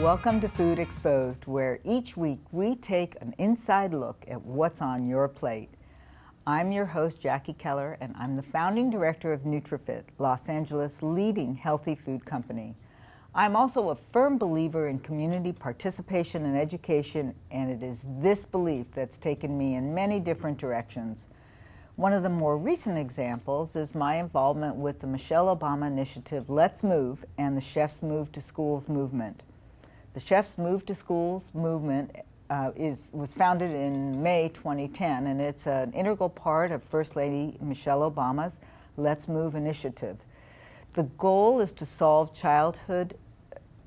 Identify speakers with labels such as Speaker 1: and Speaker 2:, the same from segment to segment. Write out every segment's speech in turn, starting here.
Speaker 1: Welcome to Food Exposed, where each week we take an inside look at what's on your plate. I'm your host, Jackie Keller, and I'm the founding director of NutriFit, Los Angeles' leading healthy food company. I'm also a firm believer in community participation and education, and it is this belief that's taken me in many different directions. One of the more recent examples is my involvement with the Michelle Obama initiative, Let's Move, and the Chefs Move to Schools movement. The Chefs Move to Schools movement was founded in May 2010, and it's an integral part of First Lady Michelle Obama's Let's Move initiative. The goal is to solve childhood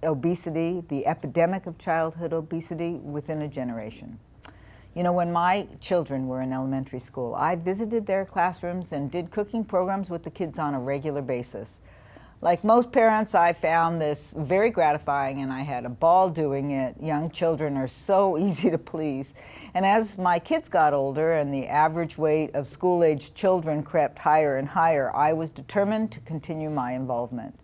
Speaker 1: obesity, the epidemic of childhood obesity, within a generation. You know, when my children were in elementary school, I visited their classrooms and did cooking programs with the kids on a regular basis. Like most parents, I found this very gratifying and I had a ball doing it. Young children are so easy to please. And as my kids got older and the average weight of school-aged children crept higher and higher, I was determined to continue my involvement.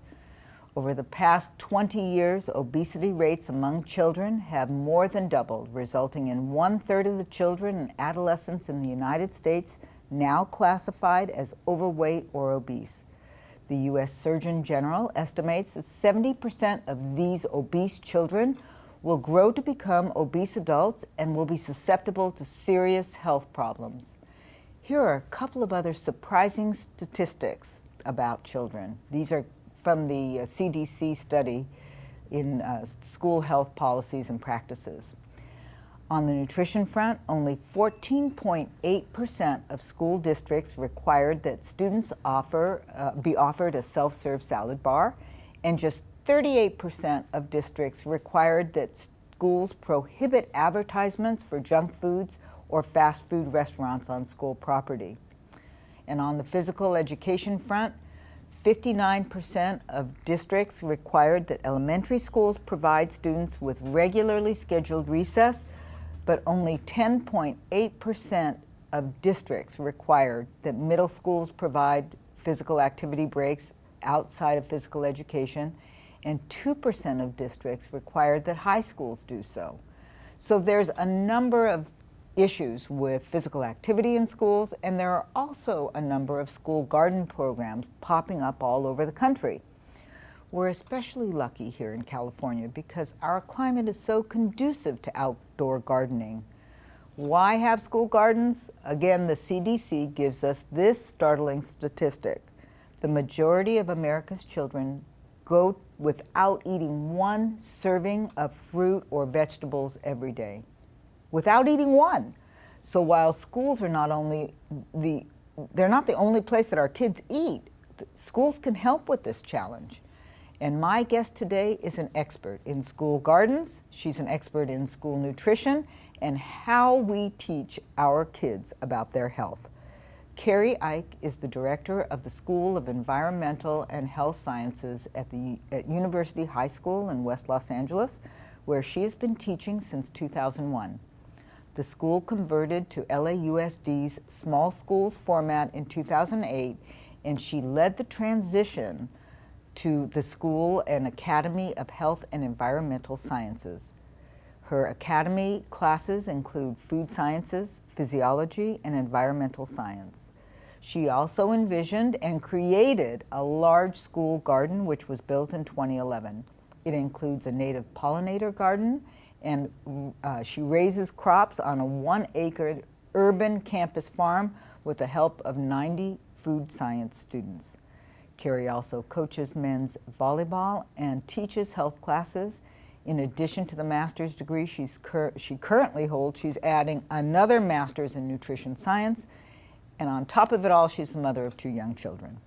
Speaker 1: Over the past 20 years, obesity rates among children have more than doubled, resulting in 1/3 of the children and adolescents in the United States now classified as overweight or obese. The U.S. Surgeon General estimates that 70% of these obese children will grow to become obese adults and will be susceptible to serious health problems. Here are a couple of other surprising statistics about children. These are from the CDC study in school health policies and practices. On the nutrition front, only 14.8% of school districts required that students be offered a self-serve salad bar, and just 38% of districts required that schools prohibit advertisements for junk foods or fast food restaurants on school property. And on the physical education front, 59% of districts required that elementary schools provide students with regularly scheduled recess, but only 10.8% of districts required that middle schools provide physical activity breaks outside of physical education, and 2% of districts required that high schools do so. So there's a number of issues with physical activity in schools, and there are also a number of school garden programs popping up all over the country. We're especially lucky here in California because our climate is so conducive to outdoor gardening. Why have school gardens? Again, the CDC gives us this startling statistic. The majority of America's children go without eating one serving of fruit or vegetables every day. Without eating one. So while schools are they're not the only place that our kids eat, schools can help with this challenge. And my guest today is an expert in school gardens. She's an expert in school nutrition and how we teach our kids about their health. Carrie Ike is the director of the School of Environmental and Health Sciences at University High School in West Los Angeles, where she has been teaching since 2001. The school converted to LAUSD's small schools format in 2008, and she led the transition to the School and Academy of Health and Environmental Sciences. Her academy classes include food sciences, physiology, and environmental science. She also envisioned and created a large school garden, which was built in 2011. It includes a native pollinator garden, and she raises crops on a 1-acre urban campus farm with the help of 90 food science students. Carrie also coaches men's volleyball and teaches health classes. In addition to the master's degree she currently holds, she's adding another master's in nutrition science. And on top of it all, she's the mother of 2 young children.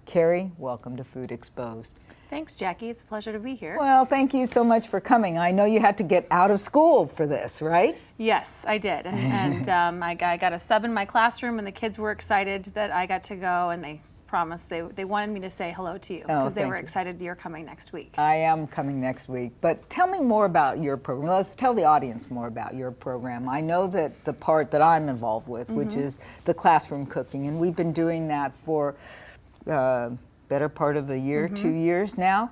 Speaker 1: Carrie, welcome to Food Exposed.
Speaker 2: Thanks, Jackie. It's a pleasure to be here.
Speaker 1: Well, thank you so much for coming. I know you had to get out of school for this, right?
Speaker 2: Yes, I did. And I got a sub in my classroom, and the kids were excited that I got to go, and they promised they wanted me to say hello to you because they were excited you're coming next week.
Speaker 1: I am coming next week, but tell me more about your program. Let's tell the audience more about your program. I know that the part that I'm involved with, which is the classroom cooking, and we've been doing that for better part of a year, 2 years now.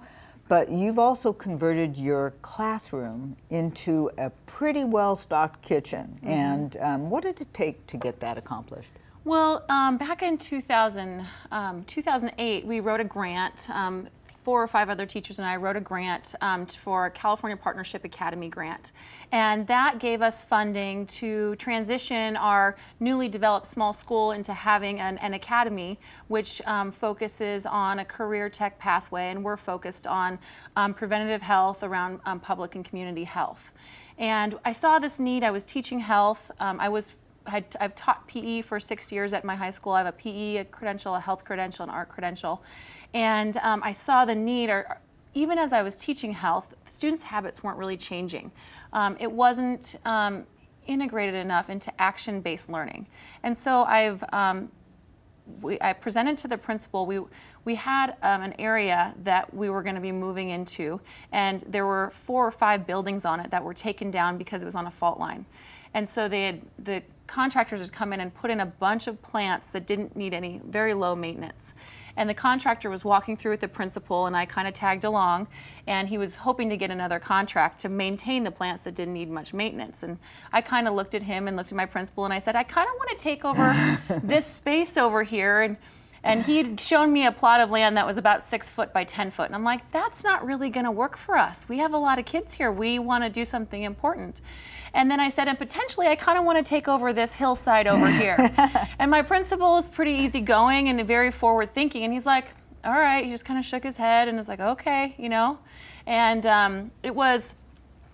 Speaker 1: but you've also converted your classroom into a pretty well-stocked kitchen. And what did it take to get that accomplished?
Speaker 2: Well, back in 2008, we wrote a grant. 4 or 5 other teachers and I wrote a grant for a California Partnership Academy grant. And that gave us funding to transition our newly developed small school into having an academy, which focuses on a career tech pathway, and we're focused on preventative health around public and community health. And I saw this need. I was teaching health. I've taught PE for 6 years at my high school. I have a PE credential, a health credential, an art credential. And I saw the need, or even as I was teaching health, students' habits weren't really changing. It wasn't integrated enough into action-based learning. And so I presented to the principal. We had an area that we were going to be moving into, and there were 4 or 5 buildings on it that were taken down because it was on a fault line. And so the contractors would come in and put in a bunch of plants that didn't need any, very low maintenance. And the contractor was walking through with the principal, and I kind of tagged along, and he was hoping to get another contract to maintain the plants that didn't need much maintenance. And I kind of looked at him and looked at my principal, and I said, I kind of want to take over this space over here. And he'd shown me a plot of land that was about 6 foot by 10 foot. And I'm like, that's not really going to work for us. We have a lot of kids here. We want to do something important. And then I said, and potentially I kind of want to take over this hillside over here. And my principal is pretty easygoing and very forward thinking. And he's like, all right. He just kind of shook his head and was like, okay, you know. And it was,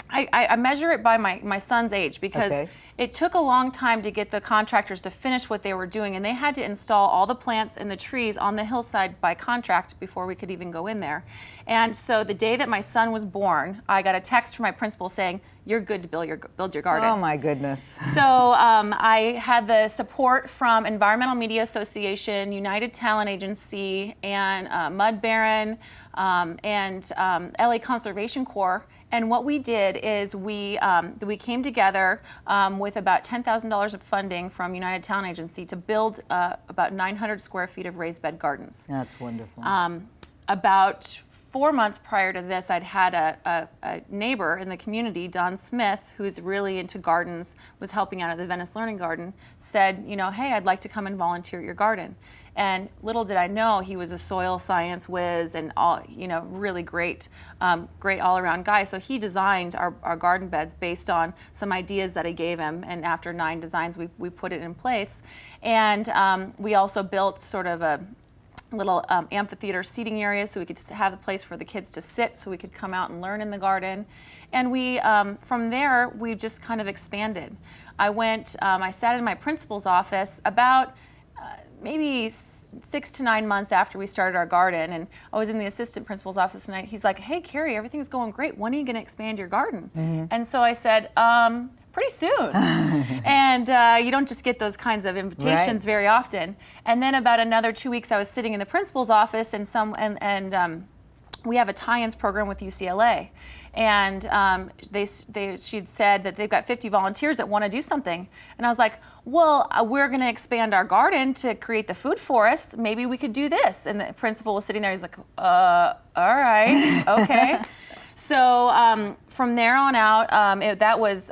Speaker 2: I measure it by my son's age, because it took a long time to get the contractors to finish what they were doing, and they had to install all the plants and the trees on the hillside by contract before we could even go in there. And so the day that my son was born, I got a text from my principal saying, you're good to build your garden.
Speaker 1: Oh my goodness.
Speaker 2: So I had the support from Environmental Media Association, United Talent Agency, and Mud Baron, and LA Conservation Corps. And what we did is we came together with about $10,000 of funding from United Talent Agency to build about 900 square feet of raised bed gardens.
Speaker 1: That's wonderful.
Speaker 2: About 4 months prior to this, I'd had a neighbor in the community, Don Smith, who's really into gardens, was helping out at the Venice Learning Garden, said, you know, hey, I'd like to come and volunteer at your garden. And little did I know he was a soil science whiz and all, you know, really great all-around guy. So he designed our garden beds based on some ideas that I gave him. And after 9 designs, we put it in place. And we also built sort of a little amphitheater seating area so we could have a place for the kids to sit, so we could come out and learn in the garden. And we, from there, we just kind of expanded. I sat in my principal's office about maybe 6 to 9 months after we started our garden, and I was in the assistant principal's office, and he's like, hey, Carrie, everything's going great. When are you going to expand your garden? Mm-hmm. And so I said, pretty soon. And you don't just get those kinds of invitations very often. And then about another 2 weeks, I was sitting in the principal's office, and we have a tie-ins program with UCLA. And she'd said that they've got 50 volunteers that want to do something. And I was like, well, we're going to expand our garden to create the food forest. Maybe we could do this. And the principal was sitting there. He's like, all right, okay. So from there on out, that was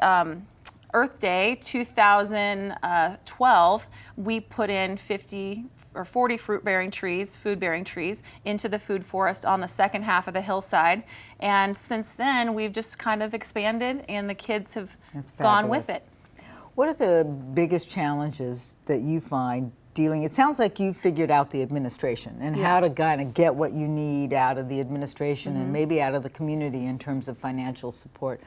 Speaker 2: Earth Day 2012. We put in 50 or 40 fruit-bearing trees, food-bearing trees, into the food forest on the second half of the hillside. And since then, we've just kind of expanded, and the kids have gone with it.
Speaker 1: What are the biggest challenges that you find dealing? It sounds like you figured out the administration and how to kind of get what you need out of the administration and maybe out of the community in terms of financial support.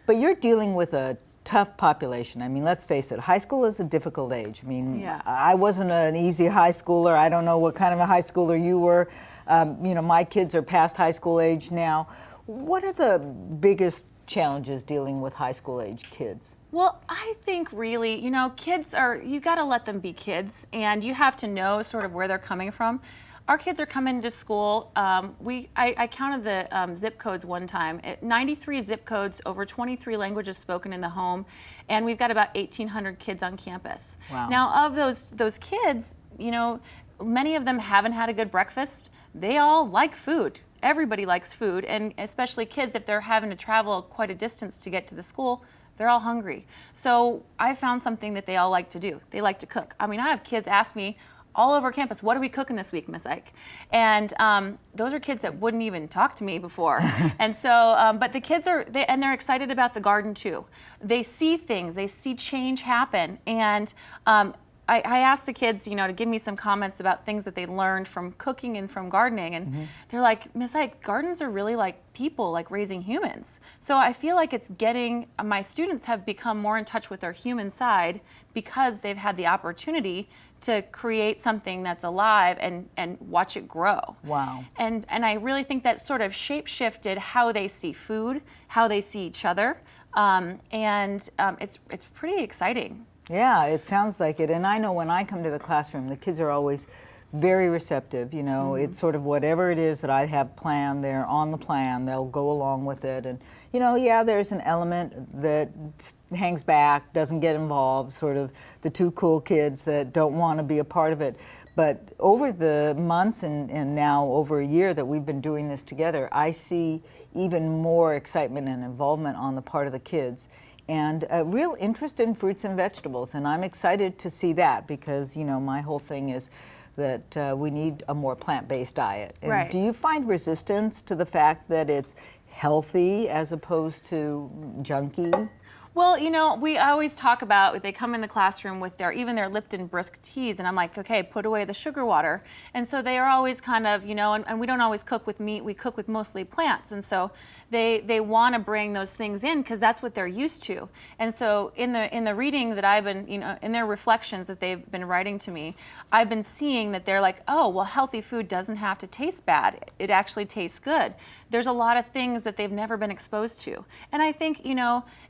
Speaker 1: But you're dealing with a tough population. I mean, let's face it, high school is a difficult age. I mean, I wasn't an easy high schooler. I don't know what kind of a high schooler you were. You know, my kids are past high school age now. What are the biggest challenges dealing with high school age kids?
Speaker 2: Well, I think really, you know, you got to let them be kids, and you have to know sort of where they're coming from. Our kids are coming to school. I counted the zip codes one time. 93 zip codes, over 23 languages spoken in the home, and we've got about 1,800 kids on campus.
Speaker 1: Wow.
Speaker 2: Now, of those kids, you know, many of them haven't had a good breakfast. They all like food. everybody likes food, and especially kids, if they're having to travel quite a distance to get to the school, they're all hungry. So I found something that they all like to do. They like to cook. I mean, I have kids ask me all over campus, what are we cooking this week, Miss Ike? And those are kids that wouldn't even talk to me before. And so, but the kids they're excited about the garden too. They see things, they see change happen. And I asked the kids, to give me some comments about things that they learned from cooking and from gardening. And they're like, Miss Ike, gardens are really like people, like raising humans. So I feel like it's my students have become more in touch with their human side because they've had the opportunity to create something that's alive and watch it grow.
Speaker 1: Wow.
Speaker 2: And I really think that sort of shape-shifted how they see food, how they see each other. It's pretty exciting.
Speaker 1: Yeah, it sounds like it. And I know when I come to the classroom, the kids are always very receptive. It's sort of whatever it is that I have planned, they're on the plan, they'll go along with it. And, there's an element that hangs back, doesn't get involved, sort of the two cool kids that don't want to be a part of it. But over the months and now over a year that we've been doing this together, I see even more excitement and involvement on the part of the kids, and a real interest in fruits and vegetables. And I'm excited to see that because, my whole thing is that we need a more plant-based diet. And
Speaker 2: Right.
Speaker 1: do you find resistance to the fact that it's healthy as opposed to junky?
Speaker 2: Well, we always talk about, they come in the classroom with even their Lipton brisk teas, and I'm like, okay, put away the sugar water. And so they are always kind of, and we don't always cook with meat, we cook with mostly plants. And so they want to bring those things in because that's what they're used to. And so in the reading that I've been, in their reflections that they've been writing to me, I've been seeing that they're like, oh, well, healthy food doesn't have to taste bad. It actually tastes good. There's a lot of things that they've never been exposed to. And I think,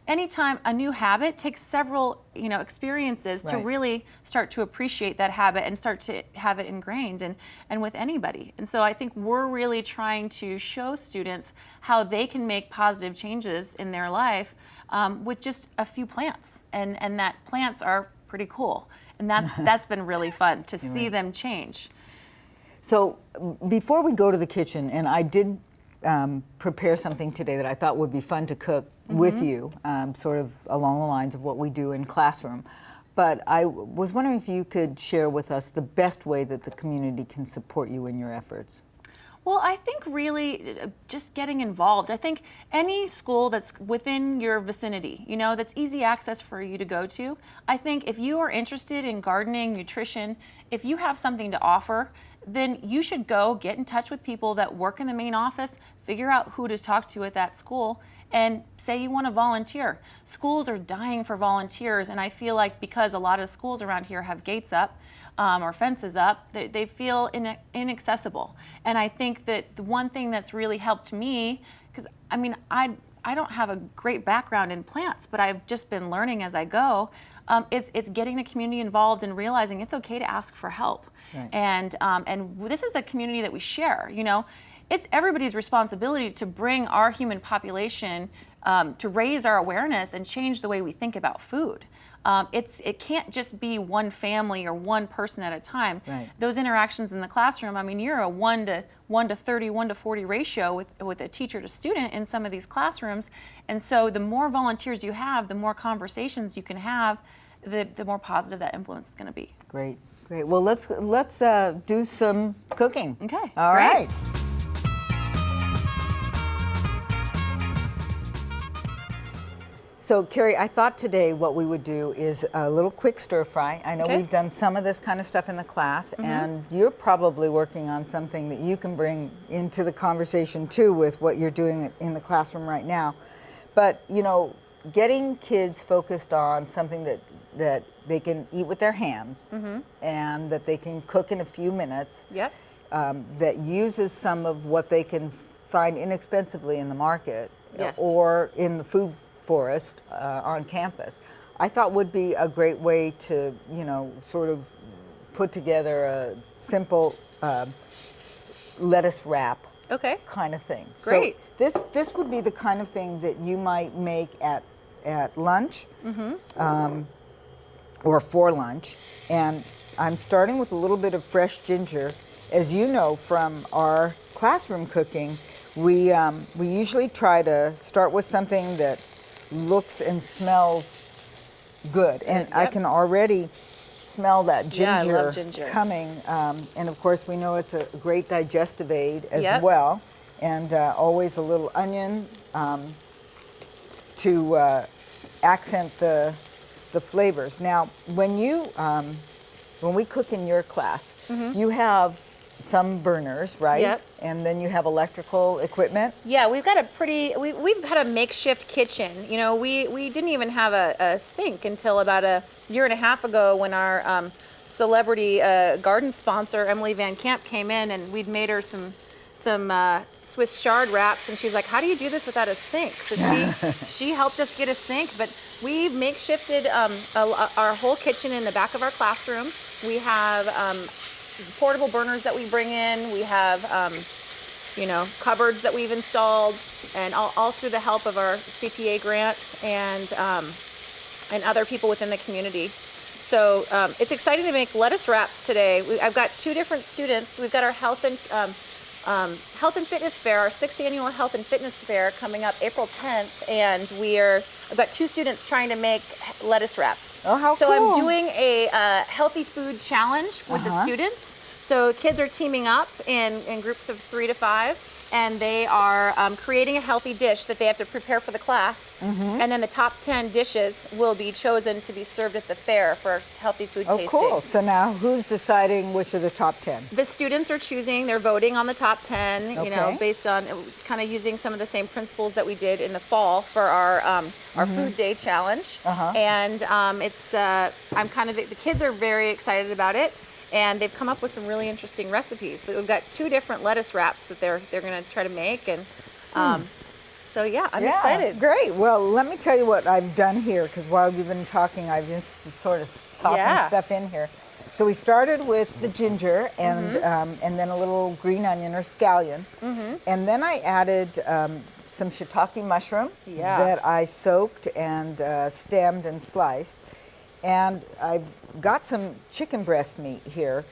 Speaker 2: anytime a new habit takes several, experiences to
Speaker 1: Right.
Speaker 2: really start to appreciate that habit and start to have it ingrained and with anybody. And so I think we're really trying to show students how they can make positive changes in their life with just a few plants, and that plants are pretty cool. And that's been really fun to see them change.
Speaker 1: So before we go to the kitchen, and I did prepare something today that I thought would be fun to cook with you, sort of along the lines of what we do in classroom. But I was wondering if you could share with us the best way that the community can support you in your efforts.
Speaker 2: Well, I think really just getting involved. I think any school that's within your vicinity, that's easy access for you to go to. I think if you are interested in gardening, nutrition, if you have something to offer, then you should go get in touch with people that work in the main office, figure out who to talk to at that school, and say you want to volunteer. Schools are dying for volunteers, and I feel like because a lot of schools around here have gates up, or fences up, they feel inaccessible. And I think that the one thing that's really helped me, because I don't have a great background in plants, but I've just been learning as I go, it's getting the community involved and realizing it's okay to ask for help.
Speaker 1: Right.
Speaker 2: And this is a community that we share, It's everybody's responsibility to bring our human population, to raise our awareness and change the way we think about food. It can't just be one family or one person at a time.
Speaker 1: Right.
Speaker 2: Those interactions in the classroom, you're a 1 to 30, 1 to 40 ratio with a teacher to student in some of these classrooms. And so the more volunteers you have, the more conversations you can have, the more positive that influence is going to be.
Speaker 1: Great, great. Well, let's do some cooking.
Speaker 2: Okay,
Speaker 1: All
Speaker 2: great.
Speaker 1: right. So, Carrie, I thought today what we would do is a little quick stir fry. I know
Speaker 2: Okay.
Speaker 1: we've done some of this kind of stuff in the class, and you're probably working on something that you can bring into the conversation too with what you're doing in the classroom right now. But, getting kids focused on something that they can eat with their hands and that they can cook in a few minutes,
Speaker 2: Yep.
Speaker 1: that uses some of what they can find inexpensively in the market
Speaker 2: Yes.
Speaker 1: or in the food forest on campus, I thought would be a great way to, sort of put together a simple lettuce wrap
Speaker 2: Okay.
Speaker 1: kind of thing.
Speaker 2: Great.
Speaker 1: So this would be the kind of thing that you might make at lunch or for lunch. And I'm starting with a little bit of fresh ginger. As you know from our classroom cooking, we usually try to start with something that looks and smells good. And I
Speaker 2: Yep.
Speaker 1: can already smell that ginger,
Speaker 2: Yeah, I love ginger.
Speaker 1: coming. And of course, we know it's a great digestive aid as
Speaker 2: Yep.
Speaker 1: well. And always a little onion to accent the flavors. Now, when we cook in your class, you have some burners, right?
Speaker 3: Yep.
Speaker 1: And then you have electrical equipment.
Speaker 3: Yeah, we've got we've had a makeshift kitchen. You know, we didn't even have a sink until about a year and a half ago when our celebrity garden sponsor, Emily Van Camp, came in, and we'd made her some Swiss chard wraps, and she's like, how do you do this without a sink? So she helped us get a sink, but we've makeshifted our whole kitchen in the back of our classroom. We have portable burners that we bring in. We have, cupboards that we've installed, and all through the help of our CPA grant and other people within the community. So it's exciting to make lettuce wraps today. I've got two different students. We've got our health and fitness fair, our 6th annual health and fitness fair coming up April 10th, and I've got two students trying to make lettuce wraps.
Speaker 1: Oh, how
Speaker 3: So
Speaker 1: cool.
Speaker 3: I'm doing a healthy food challenge with the students. So kids are teaming up in groups of 3 to 5, and they are creating a healthy dish that they have to prepare for the class. And then the top 10 dishes will be chosen to be served at the fair for healthy food
Speaker 1: Oh,
Speaker 3: tasting.
Speaker 1: cool. So now who's deciding which are the top 10?
Speaker 3: The students are choosing, they're voting on the top 10,
Speaker 1: Okay.
Speaker 3: based on kind of using some of the same principles that we did in the fall for our food day challenge. And the kids are very excited about it, and they've come up with some really interesting recipes. But we've got 2 different lettuce wraps that they're going to try to make, and so yeah, I'm excited.
Speaker 1: Great. Well, let me tell you what I've done here, because while you've been talking, I've just sort of tossing
Speaker 3: Yeah.
Speaker 1: stuff in here. So we started with the ginger and then a little green onion or scallion, and then I added some shiitake mushroom that I soaked and stemmed and sliced, and I've got some chicken breast meat here,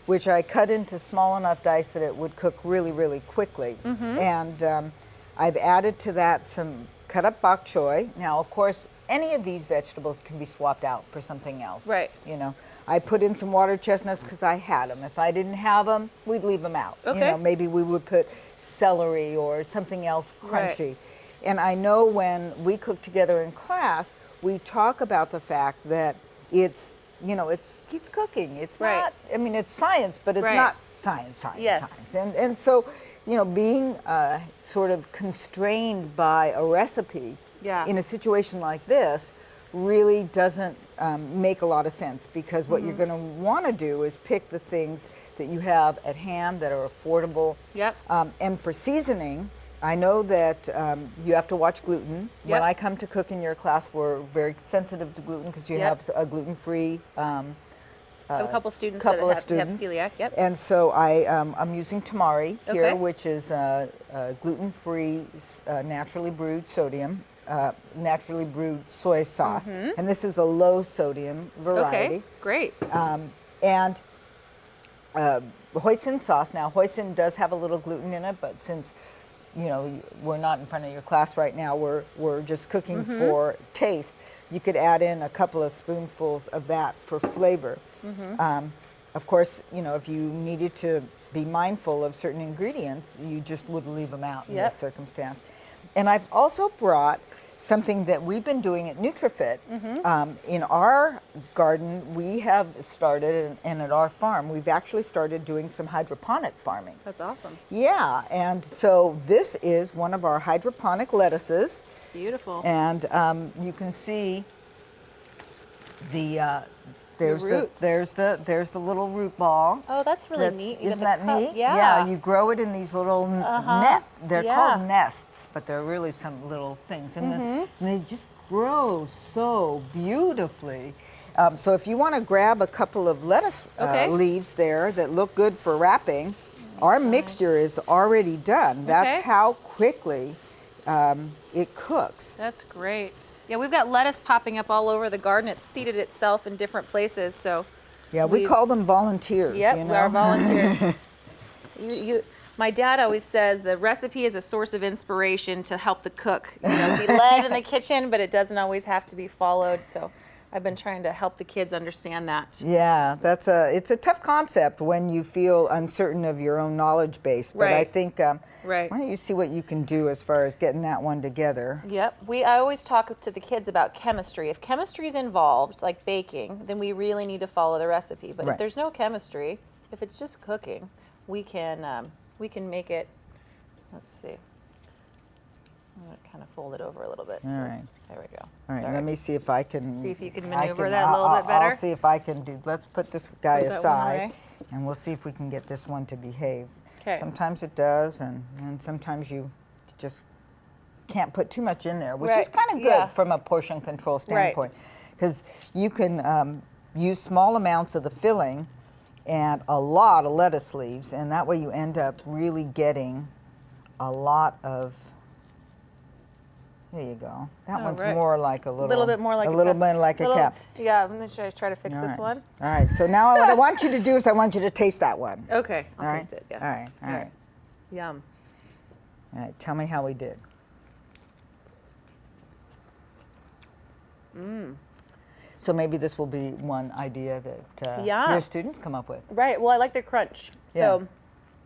Speaker 1: which I cut into small enough dice that it would cook really, really quickly, and I've added to that some cut up bok choy. Now, of course, any of these vegetables can be swapped out for something else.
Speaker 3: Right.
Speaker 1: You know, I put in some water chestnuts because I had them. If I didn't have them, we'd leave them out.
Speaker 3: Okay.
Speaker 1: You know, maybe we would put celery or something else
Speaker 3: Right.
Speaker 1: crunchy. And I know when we cook together in class, we talk about the fact that it's cooking. It's
Speaker 3: Right.
Speaker 1: not, I mean, it's science, but it's
Speaker 3: Right.
Speaker 1: not science.
Speaker 3: Yes.
Speaker 1: And so, being sort of constrained by a recipe
Speaker 3: Yeah.
Speaker 1: in a situation like this really doesn't make a lot of sense, because what you're going to want to do is pick the things that you have at hand that are affordable.
Speaker 3: Yep.
Speaker 1: And for seasoning, I know that you have to watch gluten. When
Speaker 3: Yep.
Speaker 1: I come to cook in your class, we're very sensitive to gluten because you
Speaker 3: Yep.
Speaker 1: have a gluten-free
Speaker 3: I have a couple students
Speaker 1: couple of
Speaker 3: that have
Speaker 1: students.
Speaker 3: celiac. Yep.
Speaker 1: And so I'm using tamari here,
Speaker 3: Okay.
Speaker 1: which is gluten-free, naturally brewed naturally brewed soy sauce. And this is a low sodium variety.
Speaker 3: Okay. Great.
Speaker 1: And hoisin sauce. Now, hoisin does have a little gluten in it, but since we're not in front of your class right now, we're just cooking for taste. You could add in a couple of spoonfuls of that for flavor. Of course, if you needed to be mindful of certain ingredients, you just would leave them out in
Speaker 3: Yep.
Speaker 1: this circumstance. And I've also brought something that we've been doing at NutriFit. In our garden, we have started, and at our farm, we've actually started doing some hydroponic farming.
Speaker 3: That's awesome.
Speaker 1: Yeah, and so this is one of our hydroponic lettuces,
Speaker 3: Beautiful.
Speaker 1: and you can see there's
Speaker 3: roots.
Speaker 1: there's the little root ball.
Speaker 3: Oh, that's really neat. You
Speaker 1: Isn't
Speaker 3: got
Speaker 1: that
Speaker 3: the cup.
Speaker 1: neat?
Speaker 3: Yeah.
Speaker 1: you grow it in these little net. They're
Speaker 3: Yeah.
Speaker 1: called nests, but they're really some little things, and then and they just grow so beautifully. So if you want to grab a couple of lettuce
Speaker 3: Okay.
Speaker 1: leaves there that look good for wrapping, our mixture is already done. That's
Speaker 3: Okay.
Speaker 1: how quickly it cooks.
Speaker 3: That's great. Yeah, we've got lettuce popping up all over the garden. It's seeded itself in different places. So
Speaker 1: Yeah, we call them volunteers.
Speaker 3: yep,
Speaker 1: you
Speaker 3: we
Speaker 1: know?
Speaker 3: are volunteers. My dad always says the recipe is a source of inspiration to help the cook. You know, be led in the kitchen, but it doesn't always have to be followed. So I've been trying to help the kids understand that.
Speaker 1: Yeah, it's a tough concept when you feel uncertain of your own knowledge base. But I
Speaker 3: Right.
Speaker 1: think,
Speaker 3: Right.
Speaker 1: why don't you see what you can do as far as getting that one together?
Speaker 3: Yep. I always talk to the kids about chemistry. If chemistry is involved, like baking, then we really need to follow the recipe. But
Speaker 1: Right.
Speaker 3: if there's no chemistry, if it's just cooking, we can make it. Let's see. I'm going to kind of fold it over a little bit.
Speaker 1: All right.
Speaker 3: There we go.
Speaker 1: All right,
Speaker 3: Sorry.
Speaker 1: let me see if I can.
Speaker 3: See if you can
Speaker 1: I
Speaker 3: maneuver that a little bit
Speaker 1: I'll
Speaker 3: better.
Speaker 1: see if I can do. Let's put this guy
Speaker 3: Put that one
Speaker 1: aside,
Speaker 3: away.
Speaker 1: and we'll see if we can get this one to behave.
Speaker 3: 'Kay.
Speaker 1: Sometimes it does, and sometimes you just can't put too much in there, which is
Speaker 3: Right,
Speaker 1: kind of good
Speaker 3: yeah.
Speaker 1: from a portion control standpoint, because you can use small amounts of the filling and a lot of lettuce leaves, and that way you end up really getting a lot of. There you go. That
Speaker 3: Oh,
Speaker 1: one's
Speaker 3: right.
Speaker 1: more like a little.
Speaker 3: little bit more like
Speaker 1: a little bit like a cap.
Speaker 3: Yeah, I'm going to try to fix
Speaker 1: All
Speaker 3: this
Speaker 1: right.
Speaker 3: one.
Speaker 1: All right. So now what I want you to do is I want you to taste that one.
Speaker 3: Okay, I'll
Speaker 1: All right.
Speaker 3: taste it. Yeah.
Speaker 1: All right. All right.
Speaker 3: Yum.
Speaker 1: All right. Tell me how we did. So maybe this will be one idea that
Speaker 3: Yeah.
Speaker 1: your students come up with.
Speaker 3: Right. Well, I like the crunch. So
Speaker 1: Yeah.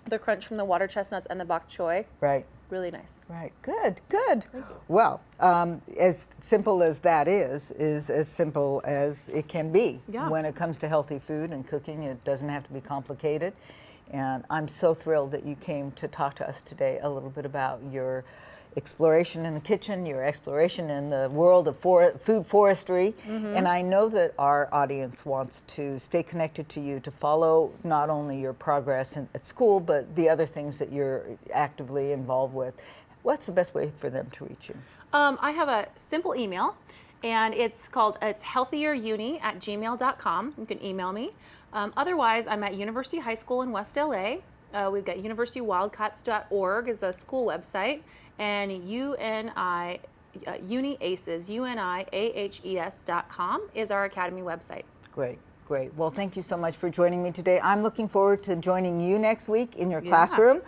Speaker 3: the crunch from the water chestnuts and the bok choy,
Speaker 1: Right.
Speaker 3: really nice.
Speaker 1: Right. Good. Good. Well, as simple as that is as simple as it can be.
Speaker 3: Yeah.
Speaker 1: When it comes to healthy food and cooking, it doesn't have to be complicated. And I'm so thrilled that you came to talk to us today a little bit about your exploration in the kitchen, your exploration in the world of food forestry. And I know that our audience wants to stay connected to you, to follow not only your progress at school, but the other things that you're actively involved with. What's the best way for them to reach you?
Speaker 3: I have a simple email, and it's healthieruni@gmail.com. You can email me. Otherwise, I'm at University High School in West LA. We've got universitywildcats.org is the school website, and uniahes.com is our academy website.
Speaker 1: Great, great. Well, thank you so much for joining me today. I'm looking forward to joining you next week in your
Speaker 3: Yeah.
Speaker 1: classroom.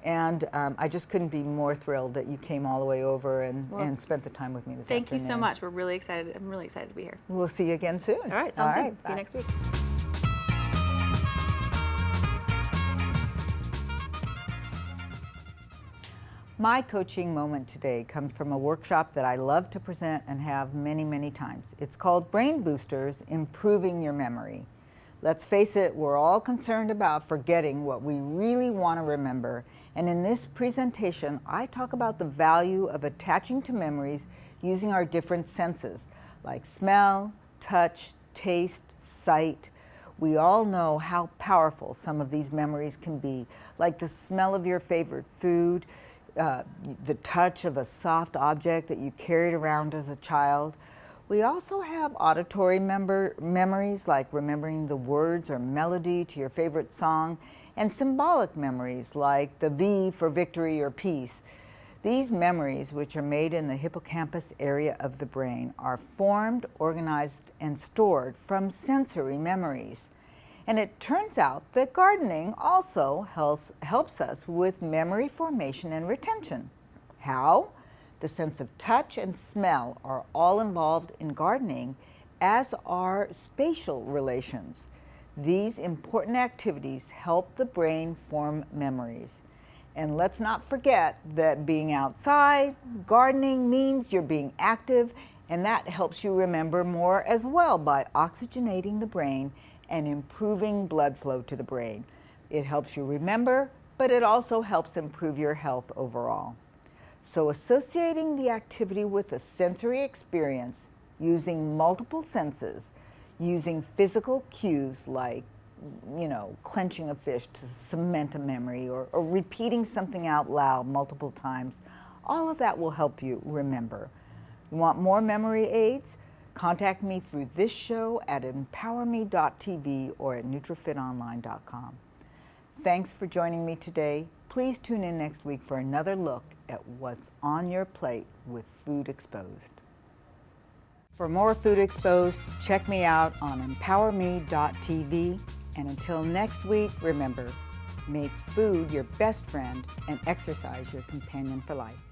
Speaker 1: And I just couldn't be more thrilled that you came all the way over and spent the time with me this
Speaker 3: Thank you so
Speaker 1: afternoon.
Speaker 3: much. We're really excited. I'm really excited to be here.
Speaker 1: We'll see you again soon.
Speaker 3: All right, sounds good. See
Speaker 1: bye.
Speaker 3: you next week.
Speaker 1: My coaching moment today comes from a workshop that I love to present and have many, many times. It's called Brain Boosters, Improving Your Memory. Let's face it, we're all concerned about forgetting what we really want to remember. And in this presentation, I talk about the value of attaching to memories using our different senses, like smell, touch, taste, sight. We all know how powerful some of these memories can be, like the smell of your favorite food, the touch of a soft object that you carried around as a child. We also have auditory memories, like remembering the words or melody to your favorite song, and symbolic memories, like the V for victory or peace. These memories, which are made in the hippocampus area of the brain, are formed, organized, and stored from sensory memories. And it turns out that gardening also helps us with memory formation and retention. How? The sense of touch and smell are all involved in gardening, as are spatial relations. These important activities help the brain form memories. And let's not forget that being outside, gardening means you're being active, and that helps you remember more as well by oxygenating the brain and improving blood flow to the brain. It helps you remember, but it also helps improve your health overall. So associating the activity with a sensory experience, using multiple senses, using physical cues like, clenching a fist to cement a memory, or repeating something out loud multiple times, all of that will help you remember. You want more memory aids? Contact me through this show at empowerme.tv or at NutriFitOnline.com. Thanks for joining me today. Please tune in next week for another look at what's on your plate with Food Exposed. For more Food Exposed, check me out on empowerme.tv. And until next week, remember, Make food your best friend and exercise your companion for life.